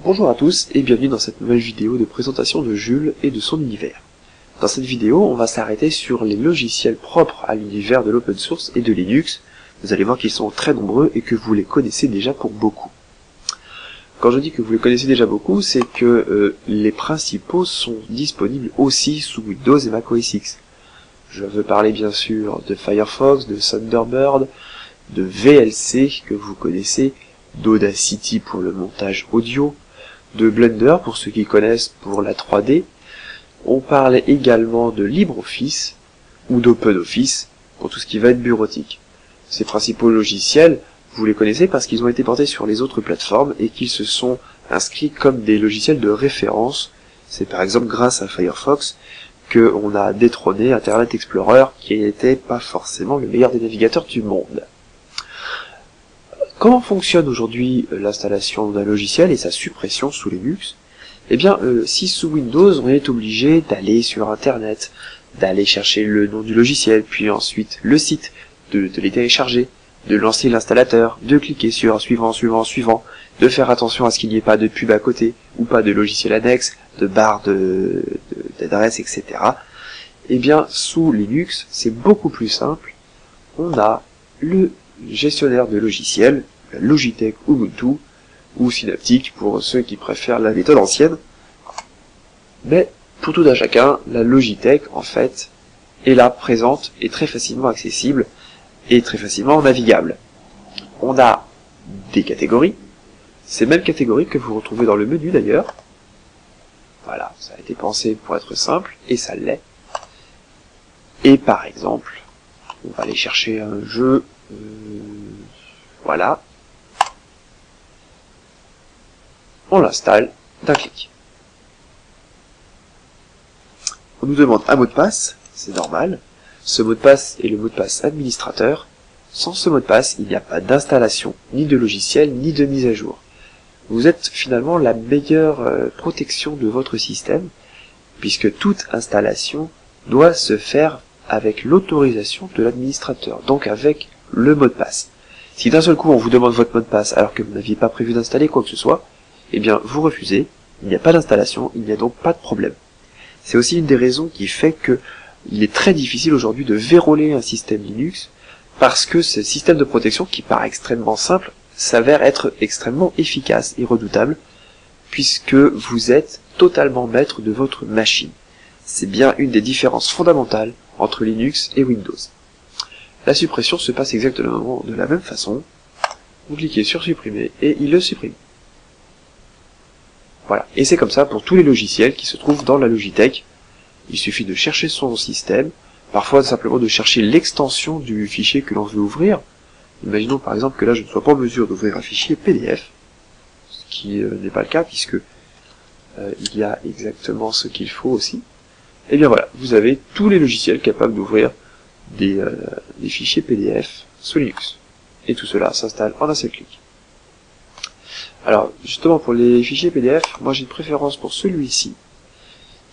Bonjour à tous et bienvenue dans cette nouvelle vidéo de présentation de Jules et de son univers. Dans cette vidéo, on va s'arrêter sur les logiciels propres à l'univers de l'open source et de Linux. Vous allez voir qu'ils sont très nombreux et que vous les connaissez déjà pour beaucoup. Quand je dis que vous les connaissez déjà beaucoup, c'est que les principaux sont disponibles aussi sous Windows et Mac OS X. Je veux parler bien sûr de Firefox, de Thunderbird, de VLC que vous connaissez, d'Audacity pour le montage audio, de Blender pour ceux qui connaissent pour la 3D. On parle également de LibreOffice ou d'OpenOffice pour tout ce qui va être bureautique. Ces principaux logiciels, vous les connaissez parce qu'ils ont été portés sur les autres plateformes et qu'ils se sont inscrits comme des logiciels de référence. C'est par exemple grâce à Firefox qu'on a détrôné Internet Explorer qui n'était pas forcément le meilleur des navigateurs du monde. Comment fonctionne aujourd'hui l'installation d'un logiciel et sa suppression sous Linux? Eh bien, si sous Windows, on est obligé d'aller sur Internet, d'aller chercher le nom du logiciel, puis ensuite le site, de les télécharger, de lancer l'installateur, de cliquer sur suivant, de faire attention à ce qu'il n'y ait pas de pub à côté, ou pas de logiciel annexe, de barre d'adresse, etc. Eh bien, sous Linux, c'est beaucoup plus simple. On a le gestionnaire de logiciels, la Logitech Ubuntu, ou Synaptic pour ceux qui préfèrent la méthode ancienne. Mais, pour tout un chacun, la Logitech, en fait, est là, présente, et très facilement accessible, et très facilement navigable. On a des catégories, ces mêmes catégories que vous retrouvez dans le menu d'ailleurs. Voilà, ça a été pensé pour être simple, et ça l'est. Et par exemple, on va aller chercher un jeu, voilà. On l'installe d'un clic. On nous demande un mot de passe, c'est normal. Ce mot de passe est le mot de passe administrateur. Sans ce mot de passe, il n'y a pas d'installation, ni de logiciel, ni de mise à jour. Vous êtes finalement la meilleure protection de votre système, puisque toute installation doit se faire avec l'autorisation de l'administrateur, donc avec le mot de passe. Si d'un seul coup on vous demande votre mot de passe alors que vous n'aviez pas prévu d'installer quoi que ce soit, eh bien vous refusez, il n'y a pas d'installation, il n'y a donc pas de problème. C'est aussi une des raisons qui fait que il est très difficile aujourd'hui de verrouiller un système Linux, parce que ce système de protection qui paraît extrêmement simple s'avère être extrêmement efficace et redoutable, puisque vous êtes totalement maître de votre machine. C'est bien une des différences fondamentales entre Linux et Windows. La suppression se passe exactement de la même façon. Vous cliquez sur supprimer et il le supprime. Voilà, et c'est comme ça pour tous les logiciels qui se trouvent dans la Logitech. Il suffit de chercher son système, parfois simplement de chercher l'extension du fichier que l'on veut ouvrir. Imaginons par exemple que là je ne sois pas en mesure d'ouvrir un fichier PDF, ce qui n'est pas le cas puisque il y a exactement ce qu'il faut aussi. Et bien voilà, vous avez tous les logiciels capables d'ouvrir des fichiers PDF sous Linux. Et tout cela s'installe en un seul clic. Alors, justement pour les fichiers PDF, moi j'ai une préférence pour celui-ci,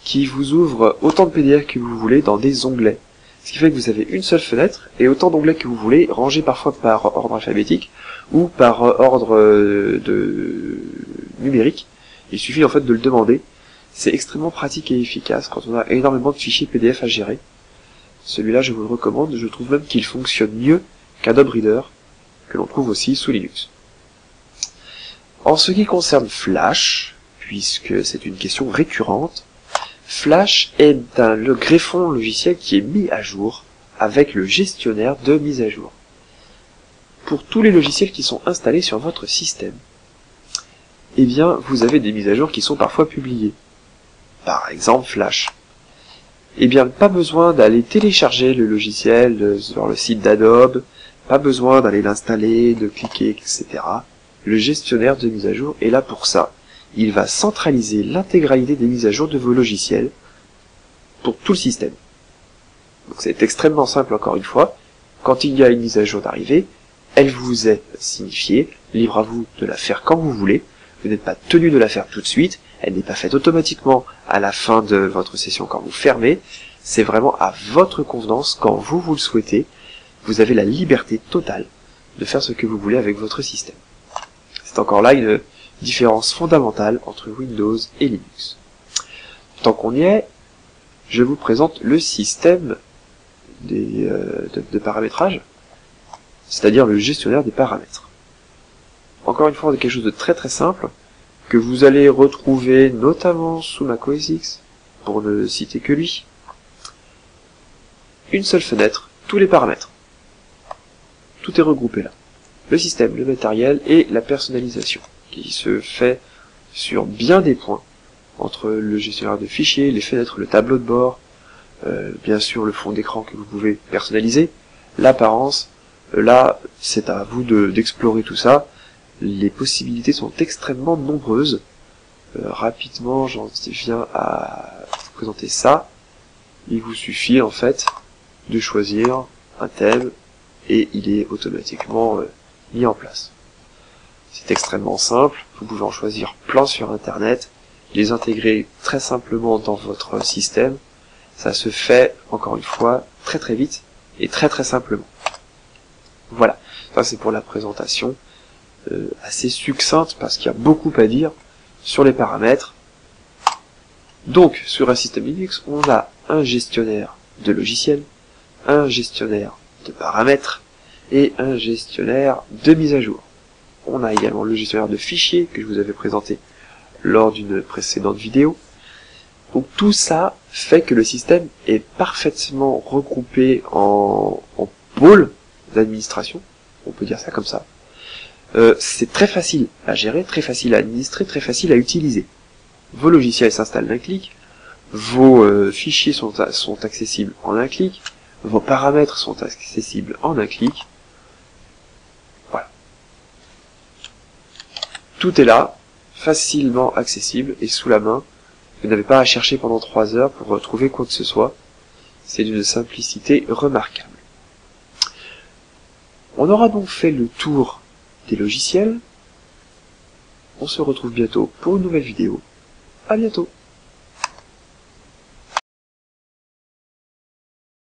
qui vous ouvre autant de PDF que vous voulez dans des onglets. Ce qui fait que vous avez une seule fenêtre, et autant d'onglets que vous voulez, rangés parfois par ordre alphabétique, ou par ordre numérique. Il suffit en fait de le demander. C'est extrêmement pratique et efficace quand on a énormément de fichiers PDF à gérer. Celui-là, je vous le recommande, je trouve même qu'il fonctionne mieux qu'Adobe Reader, que l'on trouve aussi sous Linux. En ce qui concerne Flash, puisque c'est une question récurrente, Flash est le greffon logiciel qui est mis à jour avec le gestionnaire de mise à jour. Pour tous les logiciels qui sont installés sur votre système, eh bien, vous avez des mises à jour qui sont parfois publiées. Par exemple, Flash. Eh bien, pas besoin d'aller télécharger le logiciel sur le site d'Adobe, pas besoin d'aller l'installer, de cliquer, etc. Le gestionnaire de mise à jour est là pour ça. Il va centraliser l'intégralité des mises à jour de vos logiciels pour tout le système. Donc c'est extrêmement simple encore une fois. Quand il y a une mise à jour d'arrivée, elle vous est signifiée, libre à vous de la faire quand vous voulez. Vous n'êtes pas tenu de la faire tout de suite, elle n'est pas faite automatiquement à la fin de votre session quand vous fermez. C'est vraiment à votre convenance quand vous le souhaitez. Vous avez la liberté totale de faire ce que vous voulez avec votre système. C'est encore là différence fondamentale entre Windows et Linux. Tant qu'on y est, je vous présente le système de paramétrage, c'est-à-dire le gestionnaire des paramètres. Encore une fois, c'est quelque chose de très très simple, que vous allez retrouver notamment sous Mac OS X, pour ne citer que lui. Une seule fenêtre, tous les paramètres. Tout est regroupé là. Le système, le matériel et la personnalisation, qui se fait sur bien des points, entre le gestionnaire de fichiers, les fenêtres, le tableau de bord, bien sûr le fond d'écran que vous pouvez personnaliser, l'apparence, là c'est à vous d'explorer tout ça. Les possibilités sont extrêmement nombreuses. Rapidement, j'en viens à vous présenter ça. Il vous suffit en fait de choisir un thème et il est automatiquement mis en place. C'est extrêmement simple, vous pouvez en choisir plein sur internet, les intégrer très simplement dans votre système. Ça se fait, encore une fois, très très vite et très très simplement. Voilà, ça c'est pour la présentation assez succincte parce qu'il y a beaucoup à dire sur les paramètres. Donc, sur un système Linux, on a un gestionnaire de logiciels, un gestionnaire de paramètres et un gestionnaire de mise à jour. On a également le gestionnaire de fichiers que je vous avais présenté lors d'une précédente vidéo. Donc tout ça fait que le système est parfaitement regroupé en pôles d'administration, on peut dire ça comme ça. C'est très facile à gérer, très facile à administrer, très facile à utiliser. Vos logiciels s'installent d'un clic, vos fichiers sont accessibles en un clic, vos paramètres sont accessibles en un clic. Voilà. Tout est là, facilement accessible et sous la main. Vous n'avez pas à chercher pendant 3 heures pour trouver quoi que ce soit. C'est d'une simplicité remarquable. On aura donc fait le tour des logiciels. On se retrouve bientôt pour une nouvelle vidéo. À bientôt.